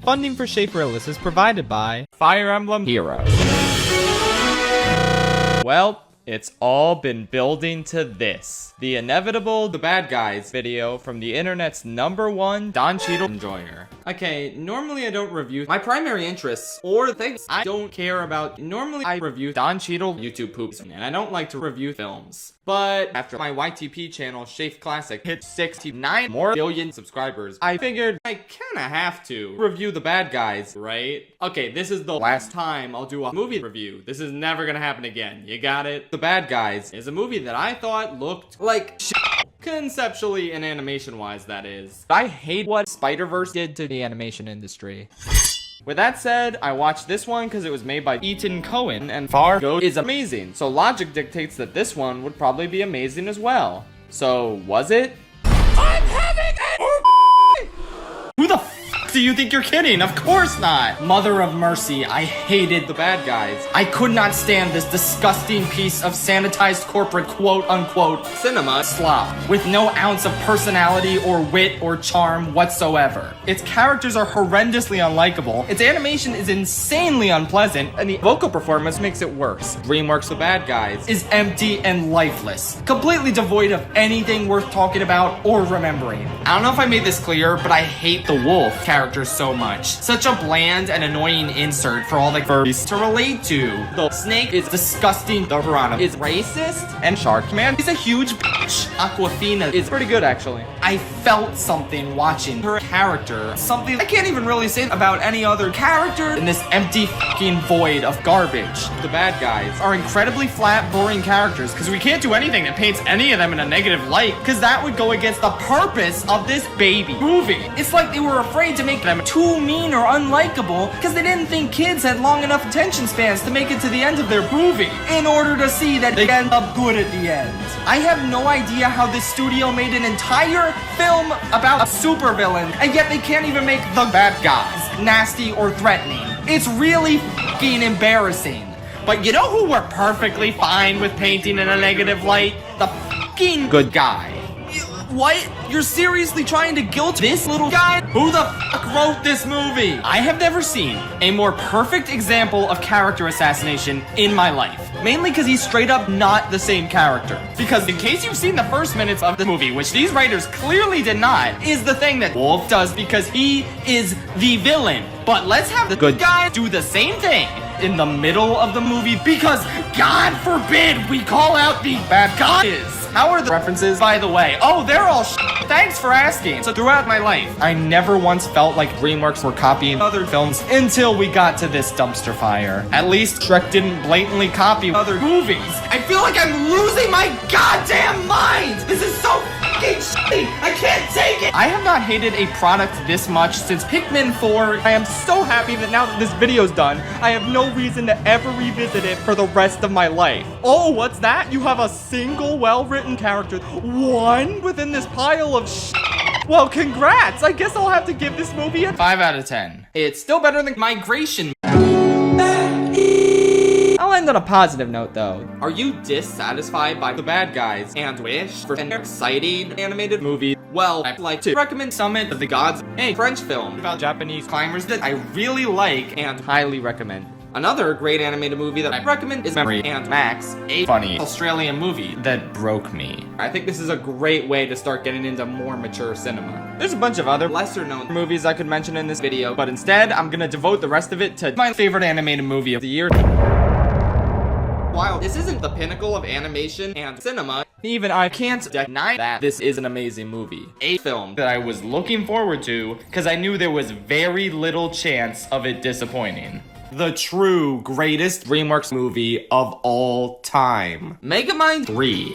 Funding for Schaffrillas is provided by Fire Emblem Heroes. Well, it's all been building to this. The inevitable The Bad Guys video from the internet's #1 Don Cheadle enjoyer. Okay, normally I don't review my primary interests or things I don't care about. Normally I review Don Cheadle YouTube poops, and I don't like to review films. But after my YTP channel, Schaff Classic, hit 69 more billion subscribers, I figured I kinda have to review The Bad Guys, right? Okay, this is the last time I'll do a movie review. This is never gonna happen again. You got it? The Bad Guys is a movie that I thought looked like shit. Conceptually and animation-wise, that is. I hate what Spider-Verse did to the animation industry. With that said, I watched this one because it was made by Ethan Cohen, and Fargo is amazing, so logic dictates that this one would probably be amazing as well. So, was it? I'm having a Who the f do you think you're kidding? Of course not! Mother of mercy, I hated The Bad Guys. I could not stand this disgusting piece of sanitized corporate quote-unquote cinema slop with no ounce of personality or wit or charm whatsoever. Its characters are horrendously unlikable, its animation is insanely unpleasant, and the vocal performance makes it worse. DreamWorks' The Bad Guys is empty and lifeless, completely devoid of anything worth talking about or remembering. I don't know if I made this clear, but I hate the wolf character so much. Such a bland and annoying insert for all the furries to relate to. The snake is disgusting, the piranha is racist, and Sharkman is a huge bitch. Aquafina is pretty good actually. I felt something watching her character. Something I can't even really say about any other character in this empty fucking void of garbage. The Bad Guys are incredibly flat, boring characters because we can't do anything that paints any of them in a negative light because that would go against the purpose of this baby movie. It's like they were afraid to make them too mean or unlikable because they didn't think kids had long enough attention spans to make it to the end of their movie in order to see that they end up good at the end. I have no idea how this studio made an entire film about a supervillain and yet they can't even make the bad guys nasty or threatening. It's really fucking embarrassing. But you know who we're perfectly fine with painting in a negative light? The fucking good guy. What? You're seriously trying to guilt this little guy? Who the fuck wrote this movie? I have never seen a more perfect example of character assassination in my life. Mainly because he's straight up not the same character. Because in case you've seen the first minutes of the movie, which these writers clearly did not, is the thing that Wolf does because he is the villain. But let's have the good guy do the same thing in the middle of the movie because God forbid we call out the bad guys. How are the references, by the way? Oh, they're all thanks for asking. So throughout my life, I never once felt like DreamWorks were copying other films until we got to this dumpster fire. At least Shrek didn't blatantly copy other movies. I feel like I'm losing my goddamn mind! This is so fucking shitty! I can't take it! I have not hated a product this much since Pikmin 4. I am so happy that now that this video's done, I have no reason to ever revisit it for the rest of my life. Oh, what's that? You have a single well-written character. One within this pile of shit. Well, congrats! I guess I'll have to give this movie a 5 out of 10. It's still better than Migration. I'll end on a positive note though. Are you dissatisfied by The Bad Guys and wish for an exciting animated movie? Well, I'd like to recommend Summit of the Gods, a French film about Japanese climbers that I really like and highly recommend. Another great animated movie that I recommend is Memory and Max, a funny Australian movie that broke me. I think this is a great way to start getting into more mature cinema. There's a bunch of other lesser known movies I could mention in this video, but instead I'm gonna devote the rest of it to my favorite animated movie of the year. While this isn't the pinnacle of animation and cinema, even I can't deny that this is an amazing movie. A film that I was looking forward to because I knew there was very little chance of it disappointing. The true greatest DreamWorks movie of all time. Megamind 3.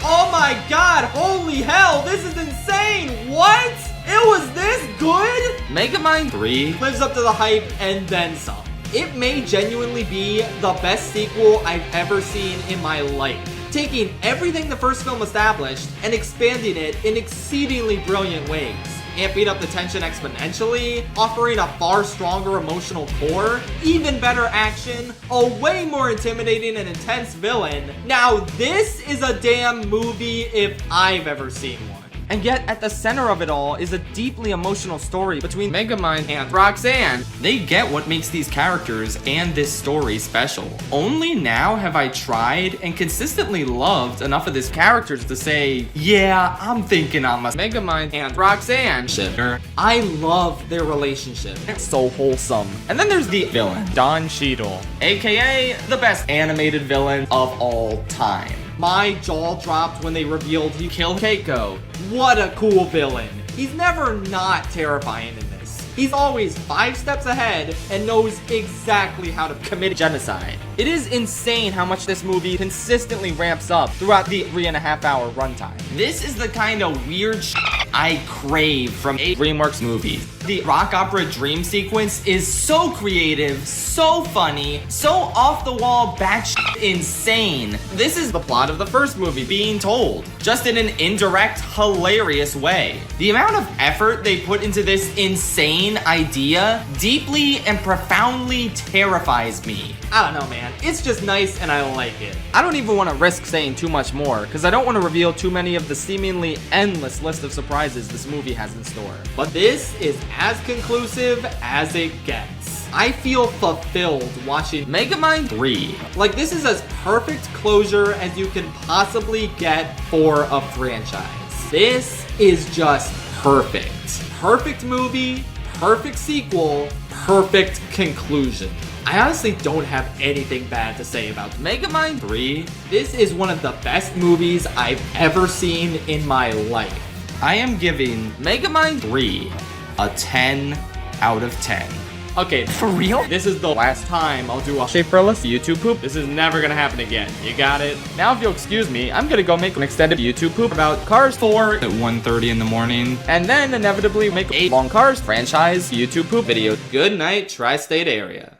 Oh my god, holy hell, this is insane! What? It was this good? Megamind 3 lives up to the hype and then some. It may genuinely be the best sequel I've ever seen in my life, taking everything the first film established and expanding it in exceedingly brilliant ways. amping up the tension exponentially, offering a far stronger emotional core, even better action, a way more intimidating and intense villain. Now this is a damn movie if I've ever seen one. And yet, at the center of it all is a deeply emotional story between Megamind and Roxanne. They get what makes these characters and this story special. Only now have I tried and consistently loved enough of these characters to say, yeah, I'm thinking I'm a Megamind and Roxanne shipper. I love their relationship. It's so wholesome. And then there's the villain, Don Cheadle, aka the best animated villain of all time. My jaw dropped when they revealed he killed Keiko. What a cool villain. He's never not terrifying in this. He's always 5 steps ahead and knows exactly how to commit genocide. It is insane how much this movie consistently ramps up throughout the 3.5-hour runtime. This is the kind of weird shit I crave from a DreamWorks movie. The rock opera dream sequence is so creative, so funny, so off-the-wall batshit insane. This is the plot of the first movie being told, just in an indirect, hilarious way. The amount of effort they put into this insane idea deeply and profoundly terrifies me. I don't know, man. It's just nice and I like it. I don't even want to risk saying too much more, because I don't want to reveal too many of the seemingly endless list of surprises this movie has in store. But this is as conclusive as it gets. I feel fulfilled watching Megamind 3. Like, this is as perfect closure as you can possibly get for a franchise. This is just perfect. Perfect movie, perfect sequel, perfect conclusion. I honestly don't have anything bad to say about Megamind 3. This is one of the best movies I've ever seen in my life. I am giving Megamind 3 a 10 out of 10. Okay, for real? This is the last time I'll do a Schaffrillas YouTube poop. This is never gonna happen again. You got it? Now if you'll excuse me, I'm gonna go make an extended YouTube poop about Cars 4 at 1:30 in the morning. And then inevitably make a long Cars franchise YouTube poop video. Good night, tri-state area.